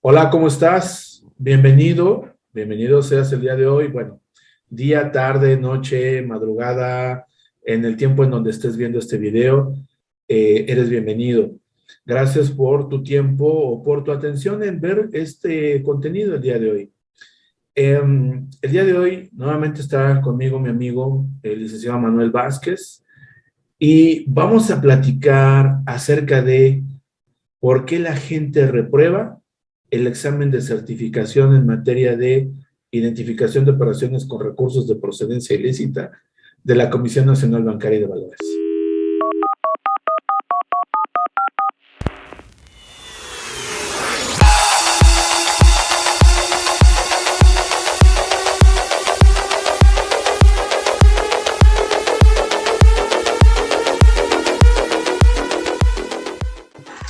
Hola, ¿cómo estás? Bienvenido seas el día de hoy. Bueno, día, tarde, noche, madrugada, en el tiempo en donde estés viendo este video, eres bienvenido. Gracias por tu tiempo o por tu atención en ver este contenido el día de hoy. El día de hoy nuevamente está conmigo mi amigo, el licenciado Manuel Vázquez, y vamos a platicar acerca de ¿por qué la gente reprueba el examen de certificación en materia de identificación de operaciones con recursos de procedencia ilícita de la Comisión Nacional Bancaria y de Valores?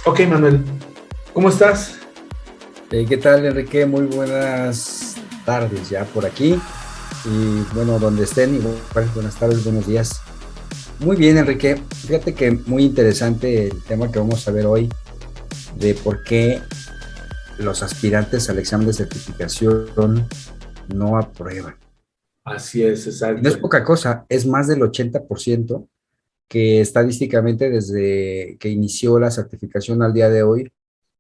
Ok, Manuel, ¿cómo estás? ¿Qué tal, Enrique? Muy buenas tardes ya por aquí. Y bueno, donde estén, igual, buenas tardes, buenos días. Muy bien, Enrique. Fíjate que muy interesante el tema que vamos a ver hoy de por qué los aspirantes al examen de certificación no aprueban. Así es, Y no es exacto. poca cosa, es más del 80% que estadísticamente desde que inició la certificación al día de hoy,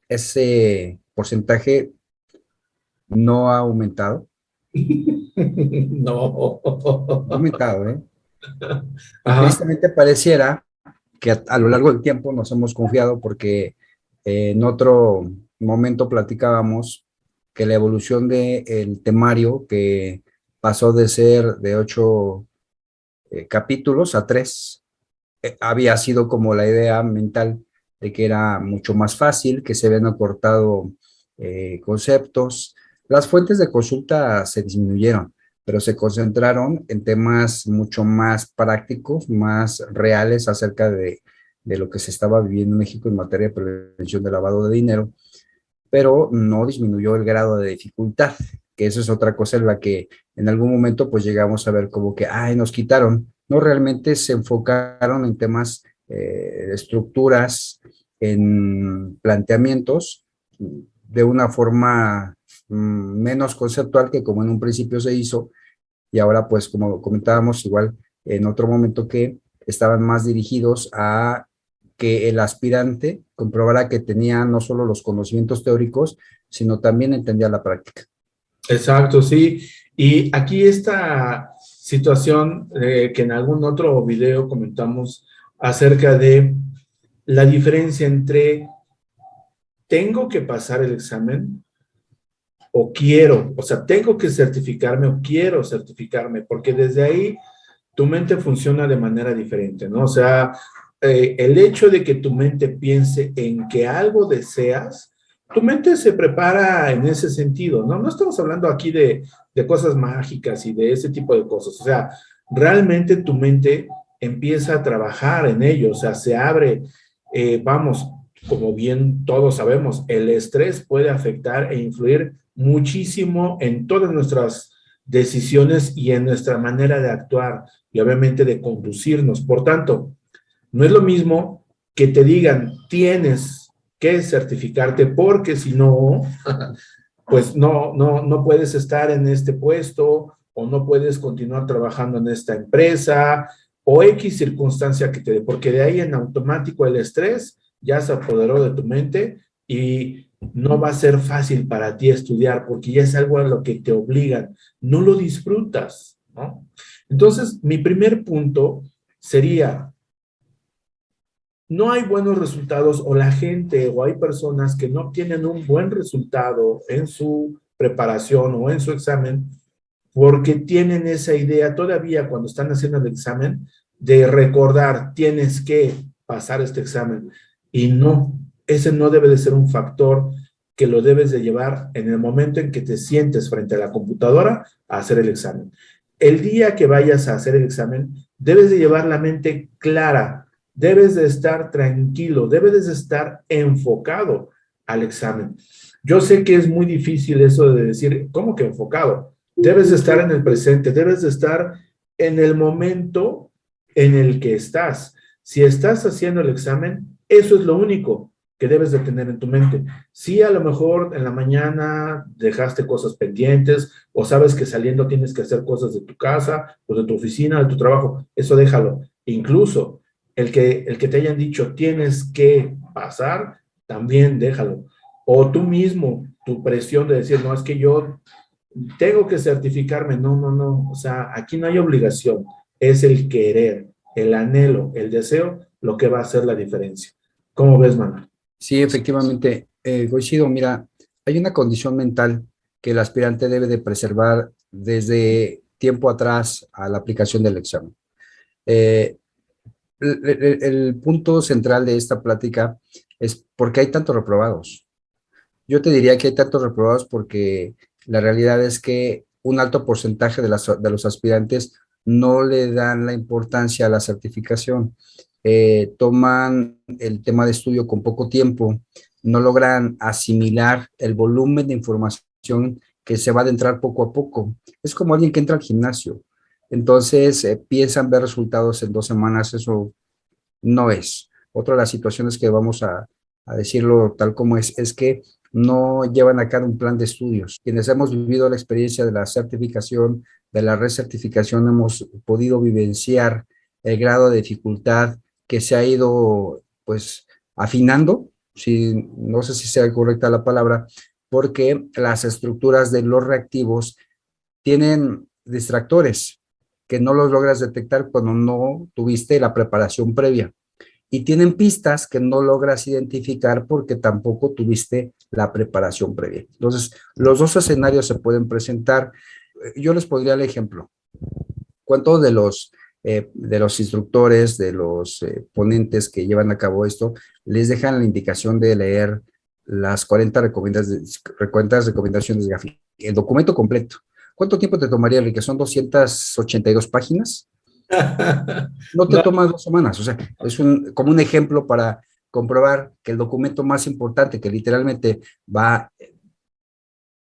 ese porcentaje no ha aumentado. No. No ha aumentado, ¿eh? Y Ajá, tristemente pareciera que a lo largo del tiempo nos hemos confiado porque en otro momento platicábamos que la evolución del temario, que pasó de ser de 8 capítulos a 3, había sido como la idea mental de que era mucho más fácil, que se habían acortado conceptos. Las fuentes de consulta se disminuyeron, pero se concentraron en temas mucho más prácticos, más reales acerca de lo que se estaba viviendo en México en materia de prevención de lavado de dinero, pero no disminuyó el grado de dificultad, que eso es otra cosa en la que en algún momento pues llegamos a ver como que, ay, nos quitaron. No, realmente se enfocaron en temas, estructuras, en planteamientos de una forma menos conceptual que como en un principio se hizo, y ahora pues como comentábamos igual en otro momento, que estaban más dirigidos a que el aspirante comprobara que tenía no solo los conocimientos teóricos, sino también entendía la práctica. exacto, sí. Y aquí esta situación que en algún otro video comentamos acerca de la diferencia entre tengo que pasar el examen o quiero, o sea, tengo que certificarme o quiero certificarme, porque desde ahí tu mente funciona de manera diferente, ¿no? O sea, el hecho de que tu mente piense en que algo deseas, tu mente se prepara en ese sentido, ¿no? No estamos hablando aquí de cosas mágicas y de ese tipo de cosas, o sea, realmente tu mente empieza a trabajar en ello, o sea, se abre, vamos, como bien todos sabemos, el estrés puede afectar e influir muchísimo en todas nuestras decisiones y en nuestra manera de actuar y obviamente de conducirnos. Por tanto, no es lo mismo que te digan tienes que certificarte porque si no, pues no puedes estar en este puesto o no puedes continuar trabajando en esta empresa o X circunstancia que te dé, porque de ahí en automático el estrés ya se apoderó de tu mente y no va a ser fácil para ti estudiar porque ya es algo a lo que te obligan, no lo disfrutas, ¿no? Entonces, mi primer punto sería, no hay buenos resultados o la gente o hay personas que no obtienen un buen resultado en su preparación o en su examen porque tienen esa idea todavía cuando están haciendo el examen de recordar, tienes que pasar este examen. Y no, ese no debe de ser un factor que lo debes de llevar en el momento en que te sientes frente a la computadora a hacer el examen. El día que vayas a hacer el examen, debes de llevar la mente clara, debes de estar tranquilo, debes de estar enfocado al examen. Yo sé que es muy difícil eso de decir, ¿cómo que enfocado? Debes de estar en el presente, debes de estar en el momento en el que estás. Si estás haciendo el examen, eso es lo único que debes de tener en tu mente. Sí, a lo mejor en la mañana dejaste cosas pendientes o sabes que saliendo tienes que hacer cosas de tu casa o de tu oficina, de tu trabajo, eso déjalo. Incluso el que te hayan dicho tienes que pasar, también déjalo. O tú mismo, tu presión de decir, no, es que yo tengo que certificarme. No, no, no. O sea, aquí no hay obligación. Es el querer, el anhelo, el deseo, lo que va a hacer la diferencia. ¿Cómo ves, Manuel? Sí, efectivamente, coincido. Mira, hay una condición mental que el aspirante debe de preservar desde tiempo atrás a la aplicación del examen. Eh, el punto central de esta plática es por qué hay tantos reprobados. Yo te diría que hay tantos reprobados porque la realidad es que un alto porcentaje de los aspirantes no le dan la importancia a la certificación. Toman el tema de estudio con poco tiempo, no logran asimilar el volumen de información que se va a adentrar poco a poco. Es como alguien que entra al gimnasio. Entonces, piensan ver resultados en 2 semanas, eso no es. Otra de las situaciones que vamos a decirlo tal como es que no llevan a cabo un plan de estudios. Quienes hemos vivido la experiencia de la certificación, de la recertificación, hemos podido vivenciar el grado de dificultad que se ha ido, pues, afinando, si, no sé si sea correcta la palabra, porque las estructuras de los reactivos tienen distractores que no los logras detectar cuando no tuviste la preparación previa. Y tienen pistas que no logras identificar porque tampoco tuviste la preparación previa. Entonces, los dos escenarios se pueden presentar. Yo les podría dar el ejemplo. ¿Cuántos de los instructores, de los ponentes que llevan a cabo esto, les dejan la indicación de leer las 40 recomendaciones de Gafi? El documento completo. ¿Cuánto tiempo te tomaría, Enrique? ¿Son 282 páginas? No te No, toma 2 semanas. O sea, es como un ejemplo para comprobar que el documento más importante, que literalmente va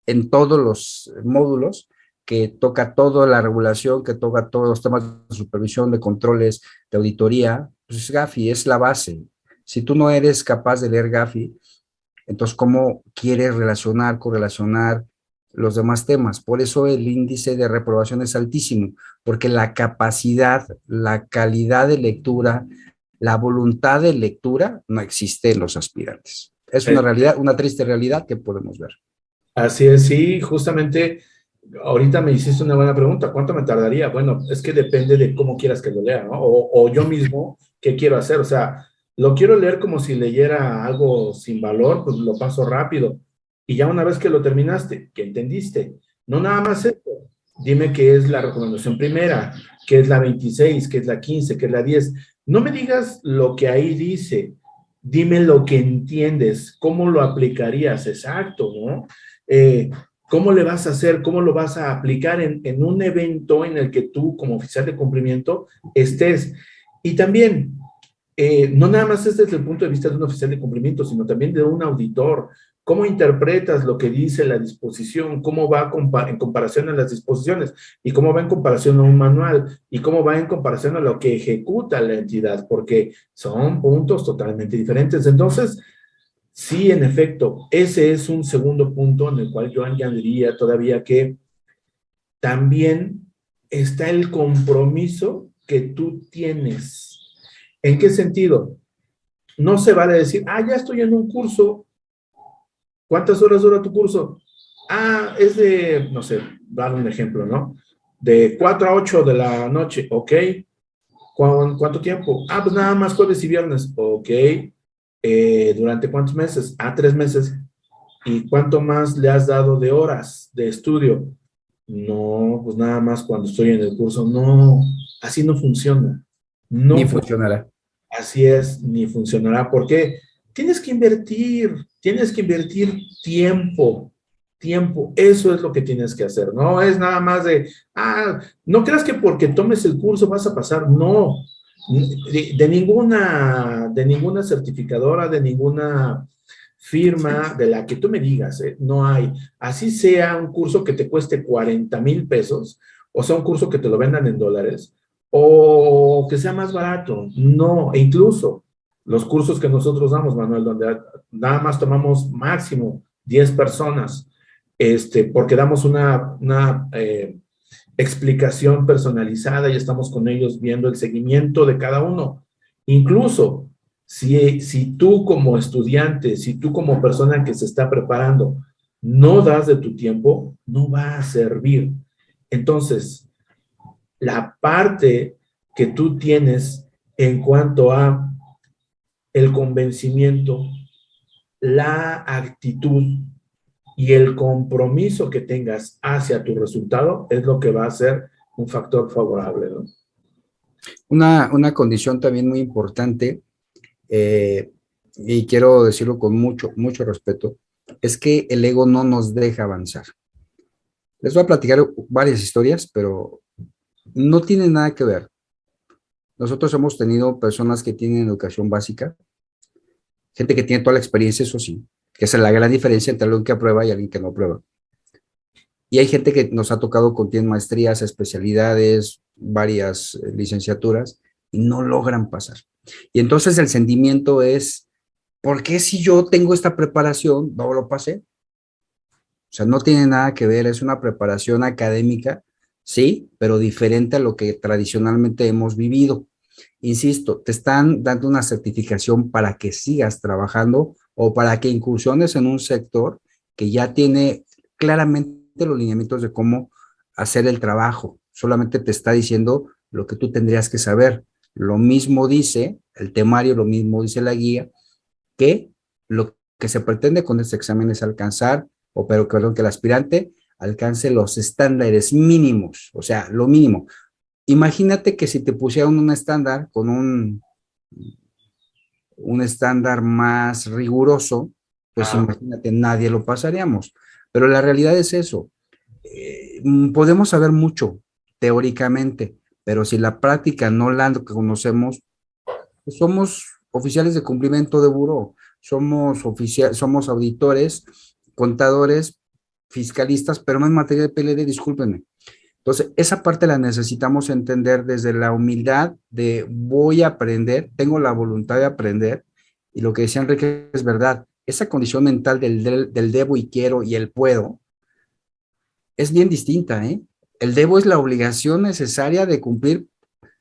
en todos los módulos, que toca toda la regulación, que toca todos los temas de supervisión, de controles, de auditoría, pues Gafi es la base. Si tú no eres capaz de leer Gafi, entonces, ¿cómo quieres correlacionar los demás temas? Por eso el índice de reprobación es altísimo, porque la capacidad, la calidad de lectura, la voluntad de lectura no existe en los aspirantes. Es una eh, realidad, una triste realidad que podemos ver. así es, sí, justamente ahorita me hiciste una buena pregunta. ¿Cuánto me tardaría? Bueno, es que depende de cómo quieras que lo lea, ¿no? O yo mismo, ¿qué quiero hacer? O sea, lo quiero leer como si leyera algo sin valor, pues lo paso rápido. Y ya una vez que lo terminaste, ¿qué entendiste? No nada más esto. Dime qué es la recomendación primera, qué es la 26, qué es la 15, qué es la 10. No me digas lo que ahí dice, dime lo que entiendes, cómo lo aplicarías, exacto, ¿no? Eh, ¿Cómo le vas a hacer? ¿Cómo lo vas a aplicar en un evento en el que tú, como oficial de cumplimiento, estés? Y también, no nada más es desde el punto de vista de un oficial de cumplimiento, sino también de un auditor. ¿Cómo interpretas lo que dice la disposición? ¿Cómo va en comparación a las disposiciones? ¿Y cómo va en comparación a un manual? ¿Y cómo va en comparación a lo que ejecuta la entidad? Porque son puntos totalmente diferentes. Entonces, sí, en efecto, ese es un segundo punto en el cual yo añadiría todavía que también está el compromiso que tú tienes. ¿En qué sentido? No se vale decir, ya estoy en un curso. ¿Cuántas horas dura tu curso? Es de, no sé, dar un ejemplo, ¿no? De 4 a 8 de la noche, ok. ¿Cuánto tiempo? Pues nada más jueves y viernes, ok. ¿Durante cuántos meses? 3 meses. ¿Y cuánto más le has dado de horas de estudio? No, pues nada más cuando estoy en el curso. No, así no funciona. Ni No funcionará. Así es, ni funcionará. ¿Por qué? Tienes que invertir tiempo, tiempo. Eso es lo que tienes que hacer. No es nada más no creas que porque tomes el curso vas a pasar. No, de ninguna certificadora, de ninguna firma de la que tú me digas, no hay. Así sea un curso que te cueste 40,000 pesos, o sea, un curso que te lo vendan en dólares, o que sea más barato. No, e incluso los cursos que nosotros damos, Manuel, donde nada más tomamos máximo 10 personas, porque damos una explicación personalizada y estamos con ellos viendo el seguimiento de cada uno. Incluso si tú como estudiante, si tú como persona que se está preparando, no das de tu tiempo, no va a servir. Entonces, la parte que tú tienes en cuanto a el convencimiento, la actitud y el compromiso que tengas hacia tu resultado es lo que va a ser un factor favorable, ¿no? Una condición también muy importante, y quiero decirlo con mucho respeto, es que el ego no nos deja avanzar. Les voy a platicar varias historias, pero no tienen nada que ver. Nosotros hemos tenido personas que tienen educación básica, gente que tiene toda la experiencia, eso sí, que esa es la gran diferencia entre alguien que aprueba y alguien que no aprueba. Y hay gente que nos ha tocado con tienen maestrías, especialidades, varias licenciaturas, y no logran pasar. Y entonces el sentimiento es, ¿por qué si yo tengo esta preparación no lo pasé? O sea, no tiene nada que ver, es una preparación académica, sí, pero diferente a lo que tradicionalmente hemos vivido. Insisto, te están dando una certificación para que sigas trabajando o para que incursiones en un sector que ya tiene claramente los lineamientos de cómo hacer el trabajo. Solamente te está diciendo lo que tú tendrías que saber. Lo mismo dice el temario, lo mismo dice la guía, que lo que se pretende con este examen es alcanzar, o pero perdón, que el aspirante alcance los estándares mínimos, o sea, lo mínimo. Imagínate que si te pusieran un estándar con un estándar más riguroso, pues imagínate, nadie lo pasaríamos. Pero la realidad es eso. Podemos saber mucho teóricamente, pero si la práctica no la conocemos, pues somos oficiales de cumplimiento de buró, somos auditores, contadores, fiscalistas, pero no en materia de PLD, discúlpenme. Entonces, esa parte la necesitamos entender desde la humildad de voy a aprender, tengo la voluntad de aprender, y lo que decía Enrique es verdad, esa condición mental del debo y quiero y el puedo es bien distinta, ¿eh? El debo es la obligación necesaria de cumplir,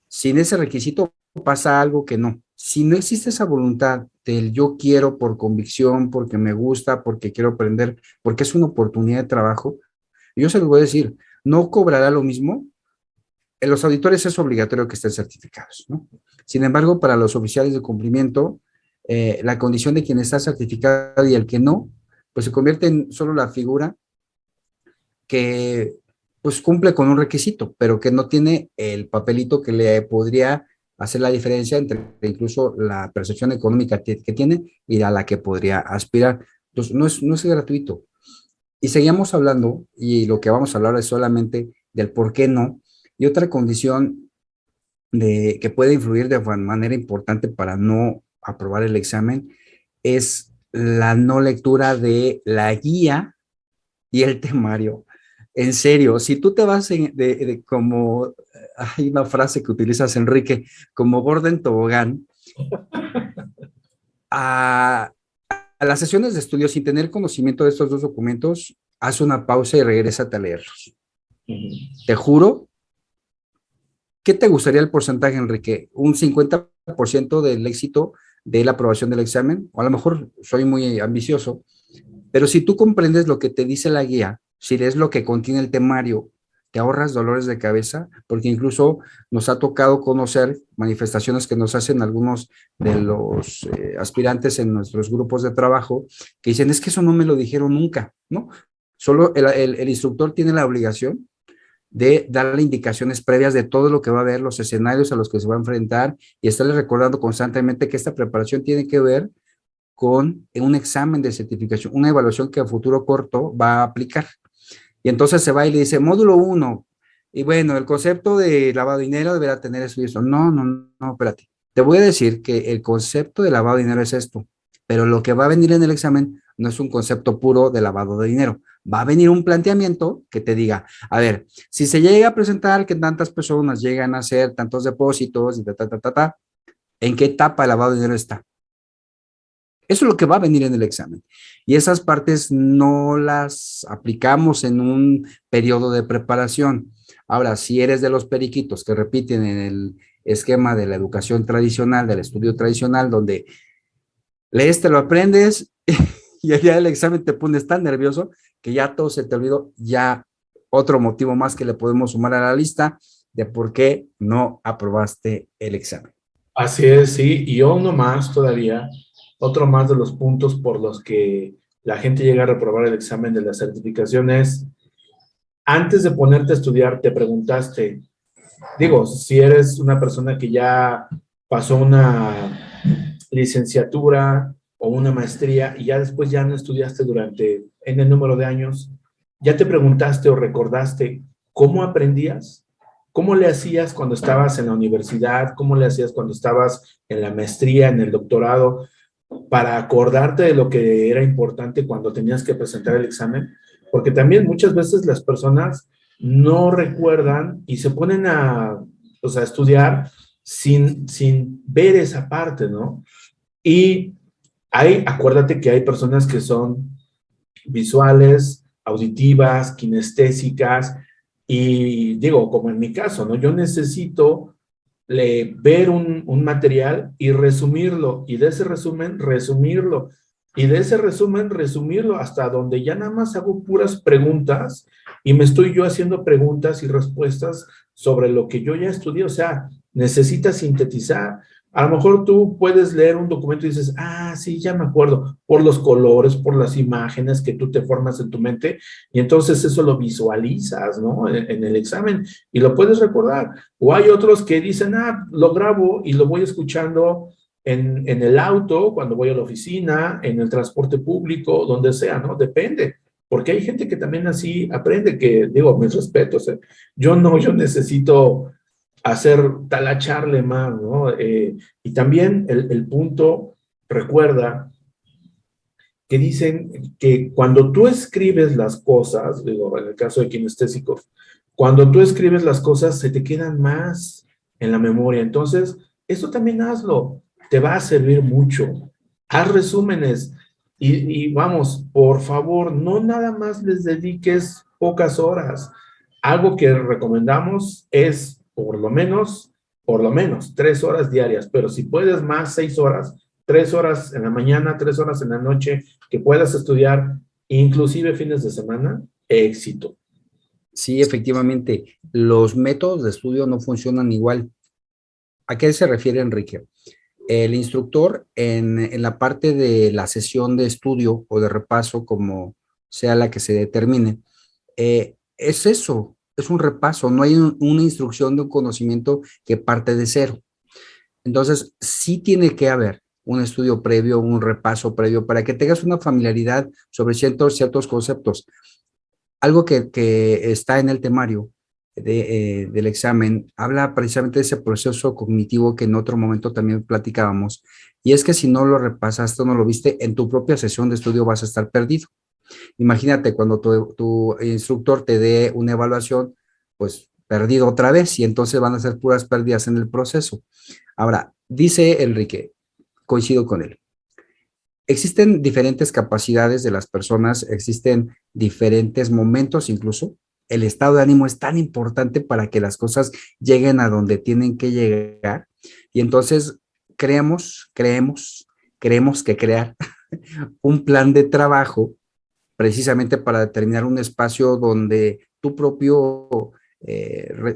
sin ese requisito pasa algo que no. Si no existe esa voluntad del yo quiero por convicción, porque me gusta, porque quiero aprender, porque es una oportunidad de trabajo, yo se los voy a decir, no cobrará lo mismo. En los auditores es obligatorio que estén certificados, ¿no? Sin embargo, para los oficiales de cumplimiento, la condición de quien está certificado y el que no, pues se convierte en solo la figura que pues cumple con un requisito, pero que no tiene el papelito que le podría hacer la diferencia entre incluso la percepción económica que tiene y a la que podría aspirar. Entonces, no es gratuito. Y seguimos hablando, y lo que vamos a hablar es solamente del por qué no. Y otra condición que puede influir de manera importante para no aprobar el examen es la no lectura de la guía y el temario. En serio, si tú te vas como, hay una frase que utilizas, Enrique, como gordo en tobogán, a, a las sesiones de estudio sin tener conocimiento de estos dos documentos, haz una pausa y regrésate a leerlos. Te juro. ¿Qué te gustaría el porcentaje, Enrique? ¿Un 50% del éxito de la aprobación del examen? O a lo mejor soy muy ambicioso, pero si tú comprendes lo que te dice la guía, si lees lo que contiene el temario, te ahorras dolores de cabeza, porque incluso nos ha tocado conocer manifestaciones que nos hacen algunos de los aspirantes en nuestros grupos de trabajo, que dicen, es que eso no me lo dijeron nunca, ¿no? Solo el instructor tiene la obligación de darle indicaciones previas de todo lo que va a ver, los escenarios a los que se va a enfrentar y estarle recordando constantemente que esta preparación tiene que ver con un examen de certificación, una evaluación que a futuro corto va a aplicar. Y entonces se va y le dice, módulo 1, y bueno, el concepto de lavado de dinero deberá tener eso y eso. No, espérate. Te voy a decir que el concepto de lavado de dinero es esto, pero lo que va a venir en el examen no es un concepto puro de lavado de dinero. Va a venir un planteamiento que te diga, a ver, si se llega a presentar que tantas personas llegan a hacer tantos depósitos y ¿en qué etapa el lavado de dinero está? Eso es lo que va a venir en el examen. Y esas partes no las aplicamos en un periodo de preparación. Ahora, si eres de los periquitos que repiten en el esquema de la educación tradicional, del estudio tradicional, donde lees, te lo aprendes y el día del examen te pones tan nervioso que ya todo se te olvidó, ya otro motivo más que le podemos sumar a la lista de por qué no aprobaste el examen. Así es, sí, y uno más todavía, otro más de los puntos por los que la gente llega a reprobar el examen de la certificación es, antes de ponerte a estudiar, te preguntaste, digo, si eres una persona que ya pasó una licenciatura o una maestría y ya después ya no estudiaste durante N número de años, ¿ya te preguntaste o recordaste cómo aprendías? ¿Cómo le hacías cuando estabas en la universidad? ¿Cómo le hacías cuando estabas en la maestría, en el doctorado, para acordarte de lo que era importante cuando tenías que presentar el examen? Porque también muchas veces las personas no recuerdan y se ponen pues, a estudiar sin ver esa parte, ¿no? Y acuérdate que hay personas que son visuales, auditivas, kinestésicas, y digo, como en mi caso, ¿no? Yo necesito ver un material y resumirlo, y de ese resumen, resumirlo, y de ese resumen, resumirlo hasta donde ya nada más hago puras preguntas y me estoy yo haciendo preguntas y respuestas sobre lo que yo ya estudié, o sea, necesitas sintetizar. A lo mejor tú puedes leer un documento y dices, ah, sí, ya me acuerdo, por los colores, por las imágenes que tú te formas en tu mente, y entonces eso lo visualizas, ¿no? En el examen, y lo puedes recordar. O hay otros que dicen, ah, lo grabo y lo voy escuchando en el auto, cuando voy a la oficina, en el transporte público, donde sea, ¿no? Depende. Porque hay gente que también así aprende, que digo, mis respetos, yo no, yo necesito hacer talacharle más, ¿no? Y también el punto, recuerda que dicen que cuando tú escribes las cosas, digo, en el caso de kinestésicos, cuando tú escribes las cosas se te quedan más en la memoria. Entonces, esto también hazlo, te va a servir mucho. Haz resúmenes y vamos, por favor, no nada más les dediques pocas horas. Algo que recomendamos es por lo menos 3 horas diarias, pero si puedes más, 6 horas, 3 horas en la mañana, 3 horas en la noche, que puedas estudiar, inclusive fines de semana, éxito. Sí, efectivamente, los métodos de estudio no funcionan igual. ¿A qué se refiere Enrique? El instructor en la parte de la sesión de estudio o de repaso, como sea la que se determine, es eso, es un repaso, no hay una instrucción de un conocimiento que parte de cero. Entonces, sí tiene que haber un estudio previo, un repaso previo, para que tengas una familiaridad sobre ciertos conceptos. Algo que está en el temario del examen habla precisamente de ese proceso cognitivo que en otro momento también platicábamos, y es que si no lo repasaste o no lo viste, en tu propia sesión de estudio vas a estar perdido. Imagínate cuando tu instructor te dé una evaluación, pues perdido otra vez, y entonces van a ser puras pérdidas en el proceso. Ahora, dice Enrique, coincido con él. Existen diferentes capacidades de las personas, existen diferentes momentos incluso. El estado de ánimo es tan importante para que las cosas lleguen a donde tienen que llegar. Y entonces creemos que crear un plan de trabajo precisamente para determinar un espacio donde tu propio,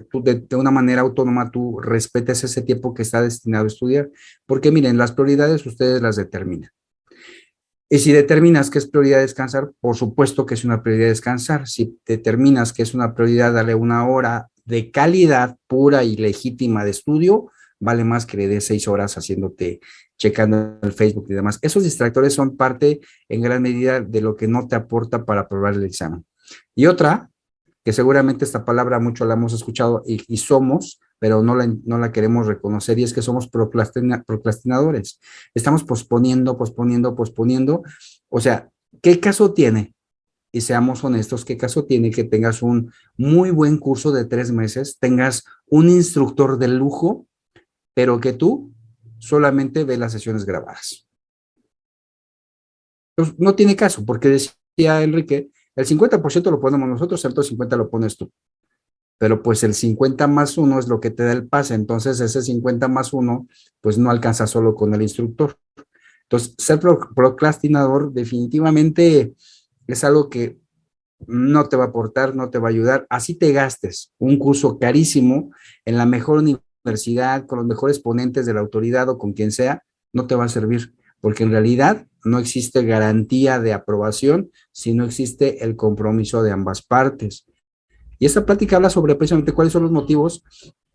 tú de una manera autónoma, tú respetes ese tiempo que está destinado a estudiar. Porque miren, las prioridades ustedes las determinan. Y si determinas que es prioridad descansar, por supuesto que es una prioridad descansar. Si determinas que es una prioridad darle una hora de calidad pura y legítima de estudio, vale más que le des 6 horas haciéndote, checando el Facebook y demás. Esos distractores son parte en gran medida de lo que no te aporta para aprobar el examen. Y otra, que seguramente esta palabra mucho la hemos escuchado y somos, pero no la queremos reconocer, y es que somos procrastinadores. Estamos posponiendo, posponiendo, posponiendo. O sea, ¿qué caso tiene? Y seamos honestos, ¿qué caso tiene que tengas un muy buen curso de 3 meses, tengas un instructor de lujo, pero que tú solamente ves las sesiones grabadas? Entonces, no tiene caso, porque decía Enrique, el 50% lo ponemos nosotros, el otro 50% lo pones tú. Pero pues el 50 más uno es lo que te da el pase, entonces ese 50 más uno, pues no alcanza solo con el instructor. Entonces, ser procrastinador definitivamente es algo que no te va a aportar, no te va a ayudar. Así te gastes un curso carísimo en la mejor universidad, con los mejores ponentes de la autoridad o con quien sea, no te va a servir, porque en realidad no existe garantía de aprobación si no existe el compromiso de ambas partes. Y esta plática habla sobre precisamente cuáles son los motivos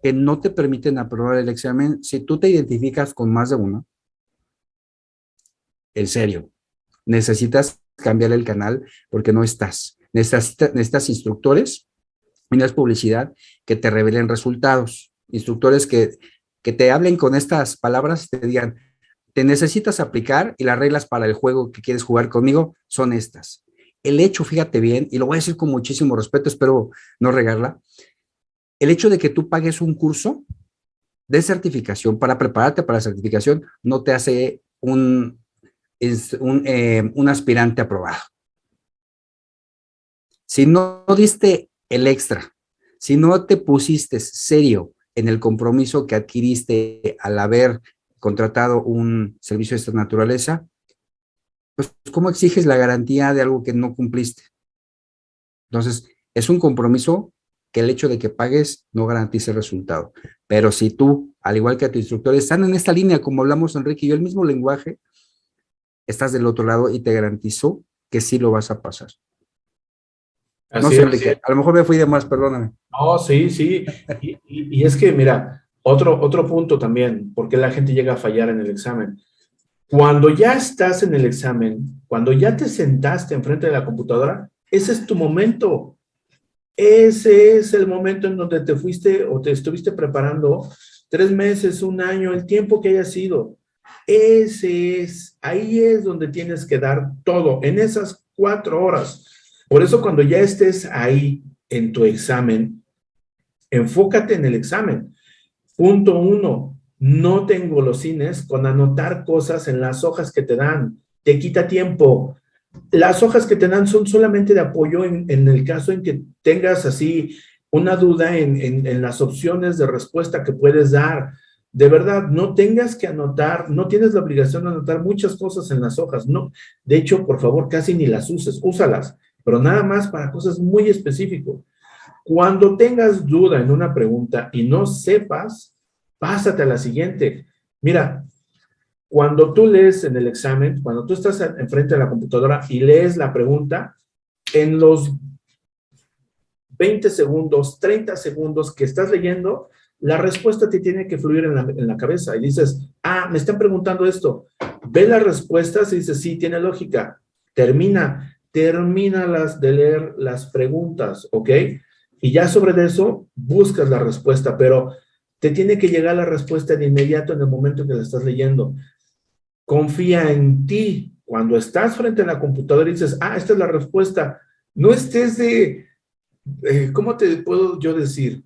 que no te permiten aprobar el examen si tú te identificas con más de uno. En serio, necesitas cambiar el canal porque no estás. Necesitas instructores y no es publicidad que te revelen resultados. Instructores que te hablen con estas palabras y te digan, te necesitas aplicar y las reglas para el juego que quieres jugar conmigo son estas. El hecho, fíjate bien, y lo voy a decir con muchísimo respeto, espero no regarla, el hecho de que tú pagues un curso de certificación para prepararte para la certificación no te hace un aspirante aprobado. Si no diste el extra, si no te pusiste serio en el compromiso que adquiriste al haber contratado un servicio de esta naturaleza, pues ¿cómo exiges la garantía de algo que no cumpliste? Entonces, es un compromiso que el hecho de que pagues no garantiza el resultado. Pero si tú, al igual que a tu instructor, están en esta línea, como hablamos Enrique y yo, el mismo lenguaje, estás del otro lado y te garantizo que sí lo vas a pasar. No Así sé, es. Enrique, a lo mejor me fui de más, perdóname. No, sí, sí. Y es que, mira, otro punto también, ¿por qué la gente llega a fallar en el examen? Cuando ya estás en el examen, cuando ya te sentaste enfrente de la computadora, ese es tu momento. Ese es el momento en donde te fuiste o te estuviste preparando 3 meses, un año, el tiempo que haya sido. Ahí es donde tienes que dar todo, en esas 4 horas. Por eso cuando ya estés ahí en tu examen, enfócate en el examen. Punto 1, no te engolosines con anotar cosas en las hojas que te dan. Te quita tiempo. Las hojas que te dan son solamente de apoyo en el caso en que tengas así una duda en las opciones de respuesta que puedes dar. De verdad, no tengas que anotar, no tienes la obligación de anotar muchas cosas en las hojas, no. De hecho, por favor, casi ni las uses, úsalas, pero nada más para cosas muy específicas. Cuando tengas duda en una pregunta y no sepas, pásate a la siguiente. Mira, cuando tú lees en el examen, cuando tú estás enfrente de la computadora y lees la pregunta, en los 20 segundos, 30 segundos que estás leyendo, la respuesta te tiene que fluir en la cabeza y dices, me están preguntando esto. Ve las respuestas y dices, sí, tiene lógica. Termina de leer las preguntas, ¿ok? Y ya sobre eso buscas la respuesta, pero te tiene que llegar la respuesta de inmediato en el momento en que la estás leyendo. Confía en ti. Cuando estás frente a la computadora y dices, esta es la respuesta, no estés ¿cómo te puedo yo decir?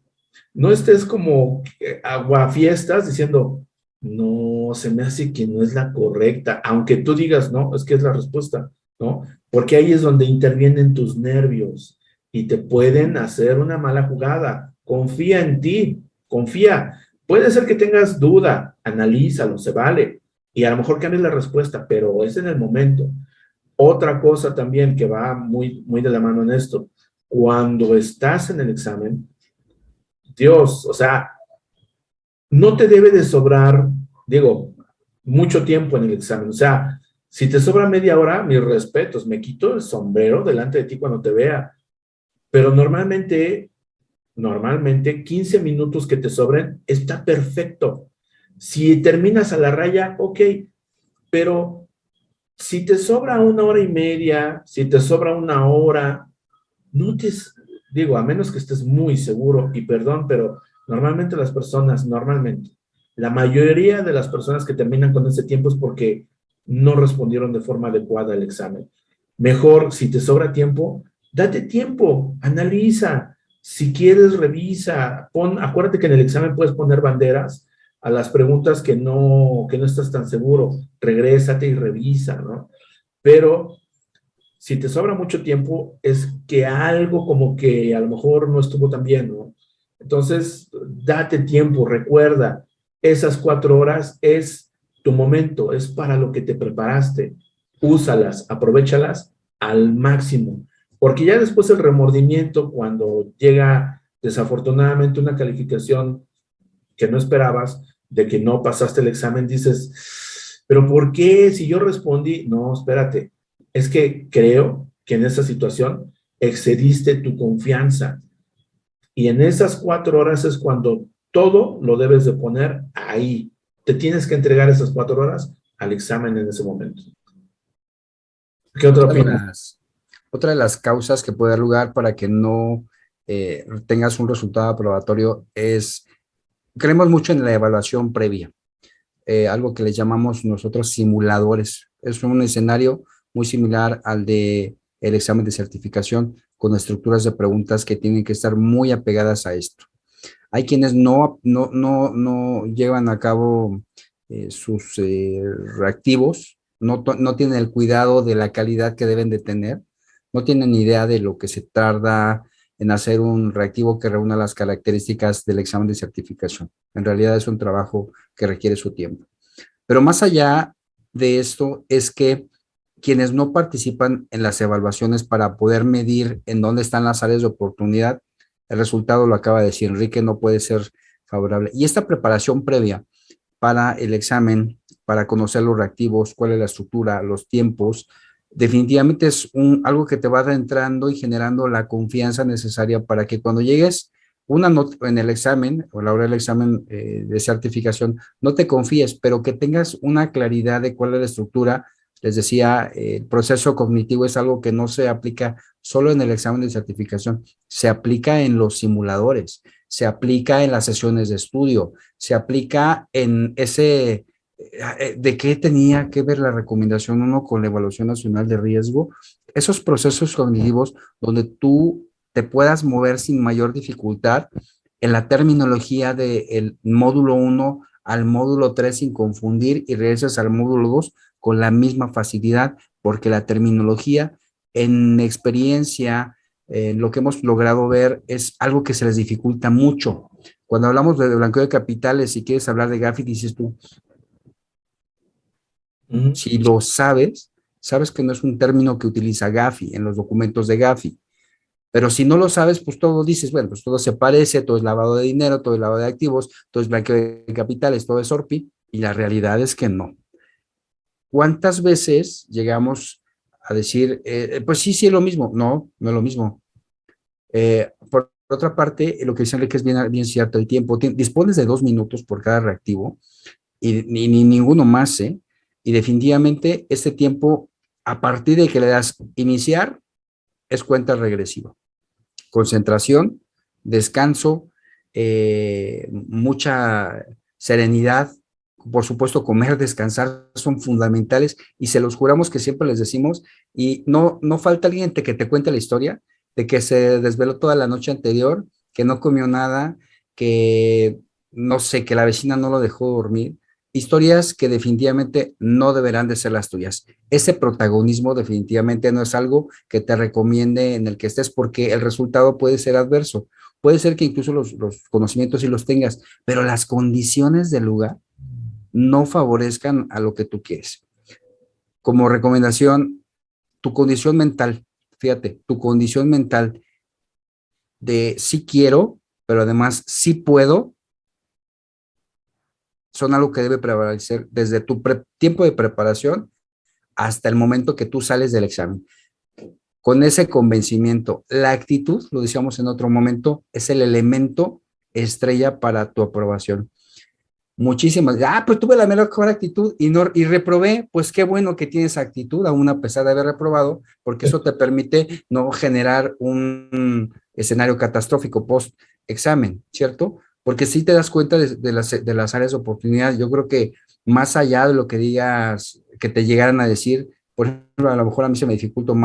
No estés como aguafiestas diciendo, no, se me hace que no es la correcta, aunque tú digas, no, es que es la respuesta, ¿no? Porque ahí es donde intervienen tus nervios y te pueden hacer una mala jugada. Confía en ti, confía. Puede ser que tengas duda, analízalo, se vale. Y a lo mejor cambies la respuesta, pero es en el momento. Otra cosa también que va muy, muy de la mano en esto, cuando estás en el examen, Dios, o sea, no te debe de sobrar, digo, mucho tiempo en el examen. O sea, si te sobra media hora, mis respetos, me quito el sombrero delante de ti cuando te vea. Pero normalmente 15 minutos que te sobren está perfecto. Si terminas a la raya, ok, pero si te sobra 1 hora y media, si te sobra 1 hora, no te, digo, a menos que estés muy seguro, y perdón, pero normalmente la mayoría de las personas que terminan con ese tiempo es porque no respondieron de forma adecuada al examen. Mejor, si te sobra tiempo, date tiempo, analiza, si quieres revisa, acuérdate que en el examen puedes poner banderas a las preguntas que no estás tan seguro, regrésate y revisa, ¿no? pero si te sobra mucho tiempo, es que algo como que a lo mejor no estuvo tan bien, ¿no? Entonces, date tiempo, recuerda, esas 4 horas es tu momento, es para lo que te preparaste. Úsalas, aprovéchalas al máximo, porque ya después el remordimiento, cuando llega desafortunadamente una calificación que no esperabas, de que no pasaste el examen, dices, pero ¿por qué? Si yo respondí, no, espérate, es que creo que en esa situación excediste tu confianza y en esas 4 horas es cuando todo lo debes de poner ahí. Te tienes que entregar esas 4 horas al examen en ese momento. ¿Qué otra Otra de opinas? otra de las causas que puede dar lugar para que no tengas un resultado aprobatorio es, creemos mucho en la evaluación previa, algo que le llamamos nosotros simuladores. Es un escenario muy similar al de el examen de certificación, con estructuras de preguntas que tienen que estar muy apegadas a esto. Hay quienes no llevan a cabo sus reactivos, no tienen el cuidado de la calidad que deben de tener, no tienen ni idea de lo que se tarda en hacer un reactivo que reúna las características del examen de certificación. En realidad es un trabajo que requiere su tiempo. Pero más allá de esto es que quienes no participan en las evaluaciones para poder medir en dónde están las áreas de oportunidad, el resultado lo acaba de decir Enrique, no puede ser favorable. Y esta preparación previa para el examen, para conocer los reactivos, cuál es la estructura, los tiempos, definitivamente es algo que te va adentrando y generando la confianza necesaria para que cuando llegues una nota en el examen o a la hora del examen de certificación, no te confíes, pero que tengas una claridad de cuál es la estructura. Les decía, el proceso cognitivo es algo que no se aplica solo en el examen de certificación, se aplica en los simuladores, se aplica en las sesiones de estudio, se aplica en ese, de qué tenía que ver la recomendación uno con la evaluación nacional de riesgo, esos procesos cognitivos donde tú te puedas mover sin mayor dificultad en la terminología del módulo 1 al módulo 3 sin confundir y regresas al módulo 2 con la misma facilidad, porque la terminología en experiencia, lo que hemos logrado ver es algo que se les dificulta mucho. Cuando hablamos de blanqueo de capitales, si quieres hablar de Gafi, dices tú, si lo sabes, sabes que no es un término que utiliza Gafi en los documentos de Gafi. Pero si no lo sabes, pues todo dices, bueno, pues todo se parece, todo es lavado de dinero, todo es lavado de activos, todo es blanqueo de capitales, todo es ORPI, y la realidad es que no. ¿Cuántas veces llegamos a decir, pues sí, sí es lo mismo? No, no es lo mismo. Por otra parte, lo que dice Enrique es bien cierto, el tiempo, dispones de 2 minutos por cada reactivo y ni ninguno más, ¿eh? Y definitivamente este tiempo, a partir de que le das iniciar, es cuenta regresiva. Concentración, descanso, mucha serenidad, por supuesto, comer, descansar son fundamentales y se los juramos que siempre les decimos y no falta alguien que te cuente la historia de que se desveló toda la noche anterior, que no comió nada, que no sé, que la vecina no lo dejó dormir. Historias que definitivamente no deberán de ser las tuyas. Ese protagonismo definitivamente no es algo que te recomiende en el que estés porque el resultado puede ser adverso. Puede ser que incluso los conocimientos sí los tengas, pero las condiciones del lugar no favorezcan a lo que tú quieres. Como recomendación, tu condición mental, fíjate, tu condición mental de sí quiero, pero además sí puedo, son algo que debe prevalecer desde tu tiempo de preparación hasta el momento que tú sales del examen. Con ese convencimiento, la actitud, lo decíamos en otro momento, es el elemento estrella para tu aprobación. Muchísimas, pues tuve la mejor actitud y reprobé, pues qué bueno que tienes actitud, aún a pesar de haber reprobado, porque eso te permite no generar un escenario catastrófico post examen, ¿cierto? Porque si te das cuenta de las áreas de oportunidad, yo creo que más allá de lo que digas, que te llegaran a decir, por ejemplo, a lo mejor a mí se me dificultó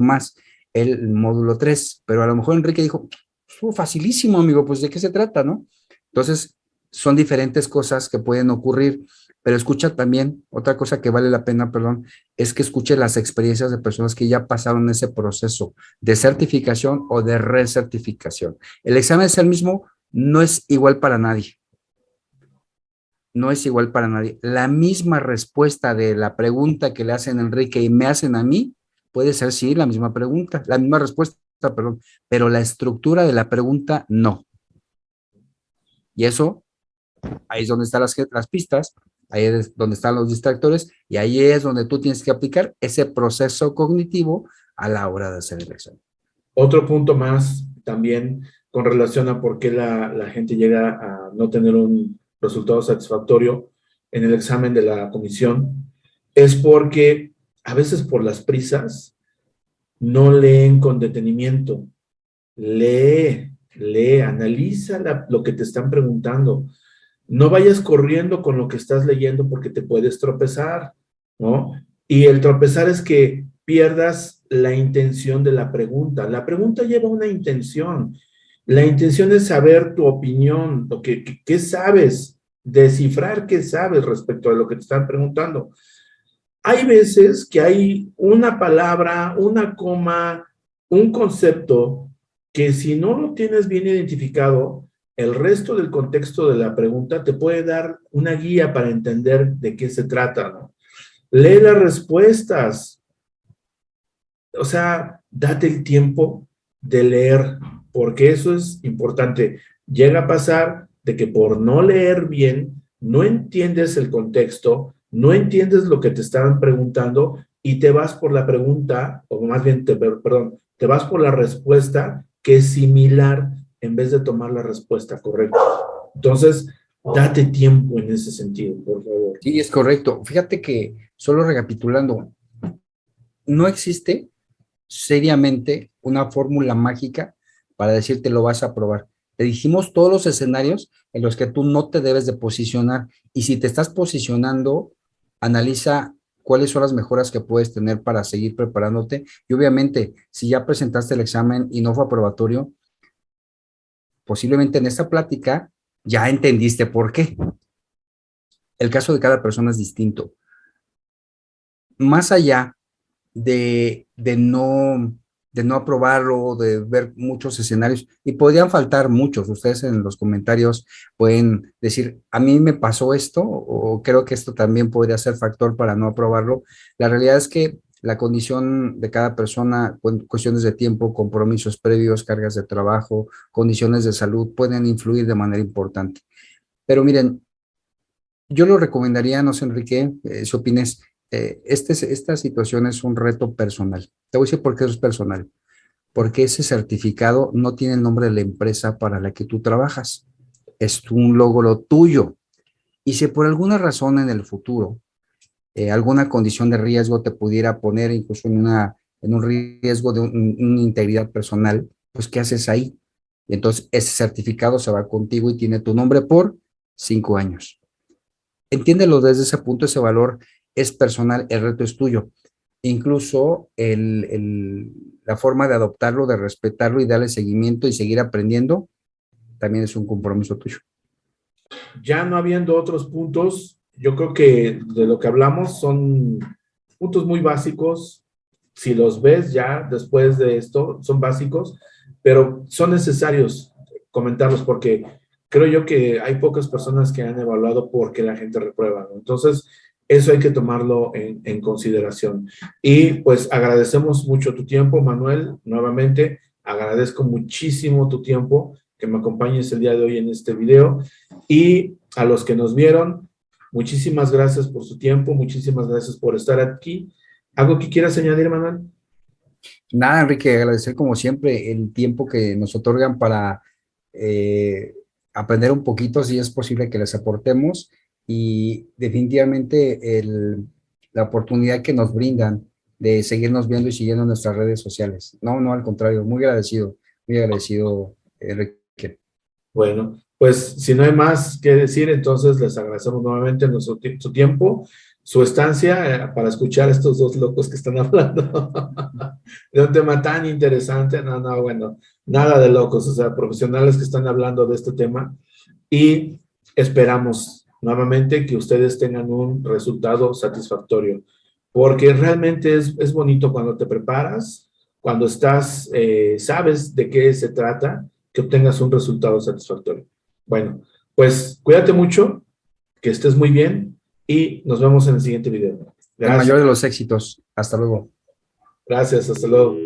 más el módulo 3, pero a lo mejor Enrique dijo, estuvo facilísimo, amigo, pues ¿de qué se trata, no? Entonces, son diferentes cosas que pueden ocurrir, pero escucha también, otra cosa que vale la pena, perdón, es que escuche las experiencias de personas que ya pasaron ese proceso de certificación o de recertificación. El examen es el mismo, no es igual para nadie. No es igual para nadie. La misma respuesta de la pregunta que le hacen a Enrique y me hacen a mí, puede ser sí la misma pregunta, la misma respuesta, perdón, pero la estructura de la pregunta no. Y eso, ahí es donde están las pistas, ahí es donde están los distractores y ahí es donde tú tienes que aplicar ese proceso cognitivo a la hora de hacer el examen. Otro punto más también con relación a por qué la gente llega a no tener un resultado satisfactorio en el examen de la comisión es porque a veces por las prisas no leen con detenimiento. Lee, analiza lo que te están preguntando. No vayas corriendo con lo que estás leyendo porque te puedes tropezar, ¿no? Y el tropezar es que pierdas la intención de la pregunta. La pregunta lleva una intención. La intención es saber tu opinión, qué sabes, descifrar qué sabes respecto a lo que te están preguntando. Hay veces que hay una palabra, una coma, un concepto que si no lo tienes bien identificado, el resto del contexto de la pregunta te puede dar una guía para entender de qué se trata, ¿no? Lee las respuestas, o sea, date el tiempo de leer, porque eso es importante. Llega a pasar de que por no leer bien, no entiendes el contexto, no entiendes lo que te estaban preguntando y te vas por la pregunta, o más bien, perdón, te vas por la respuesta que es similar en vez de tomar la respuesta correcta. Entonces, date tiempo en ese sentido, por favor. Sí, es correcto. Fíjate que, solo recapitulando, no existe seriamente una fórmula mágica para decirte lo vas a probar. Te dijimos todos los escenarios en los que tú no te debes de posicionar y si te estás posicionando, analiza cuáles son las mejoras que puedes tener para seguir preparándote y obviamente si ya presentaste el examen y no fue aprobatorio, posiblemente en esta plática ya entendiste por qué. El caso de cada persona es distinto. Más allá de no aprobarlo, de ver muchos escenarios, y podrían faltar muchos. Ustedes en los comentarios pueden decir, a mí me pasó esto, o creo que esto también podría ser factor para no aprobarlo. La realidad es que la condición de cada persona, cuestiones de tiempo, compromisos previos, cargas de trabajo, condiciones de salud, pueden influir de manera importante. Pero miren, yo lo recomendaría, no sé, Enrique, si opines, esta situación es un reto personal. Te voy a decir por qué es personal. Porque ese certificado no tiene el nombre de la empresa para la que tú trabajas. Es un logro tuyo. Y si por alguna razón en el futuro, alguna condición de riesgo te pudiera poner incluso en un riesgo de una integridad personal, pues ¿qué haces ahí? Y entonces ese certificado se va contigo y tiene tu nombre por 5 años. Entiéndelo desde ese punto, ese valor es personal, el reto es tuyo. Incluso la forma de adoptarlo, de respetarlo y darle seguimiento y seguir aprendiendo, también es un compromiso tuyo. Ya no habiendo otros puntos, yo creo que de lo que hablamos son puntos muy básicos. Si los ves ya después de esto, son básicos, pero son necesarios comentarlos porque creo yo que hay pocas personas que han evaluado por qué la gente reprueba, ¿no? Entonces, eso hay que tomarlo en consideración. Y pues agradecemos mucho tu tiempo, Manuel, nuevamente. Agradezco muchísimo tu tiempo que me acompañes el día de hoy en este video. Y a los que nos vieron, muchísimas gracias por su tiempo, muchísimas gracias por estar aquí. ¿Algo que quieras añadir, Manuel? Nada, Enrique, agradecer como siempre el tiempo que nos otorgan para aprender un poquito, si es posible que les aportemos, y definitivamente la oportunidad que nos brindan de seguirnos viendo y siguiendo en nuestras redes sociales. No, no, al contrario, muy agradecido, Enrique. Bueno, pues si no hay más que decir, entonces les agradecemos nuevamente su tiempo, su estancia para escuchar a estos dos locos que están hablando de un tema tan interesante. No, bueno, nada de locos, o sea, profesionales que están hablando de este tema. Y esperamos nuevamente que ustedes tengan un resultado satisfactorio, porque realmente es bonito cuando te preparas, cuando estás, sabes de qué se trata, que obtengas un resultado satisfactorio. Bueno, pues cuídate mucho, que estés muy bien y nos vemos en el siguiente video. El mayor Gracias. de los éxitos. Hasta luego. Gracias, hasta luego.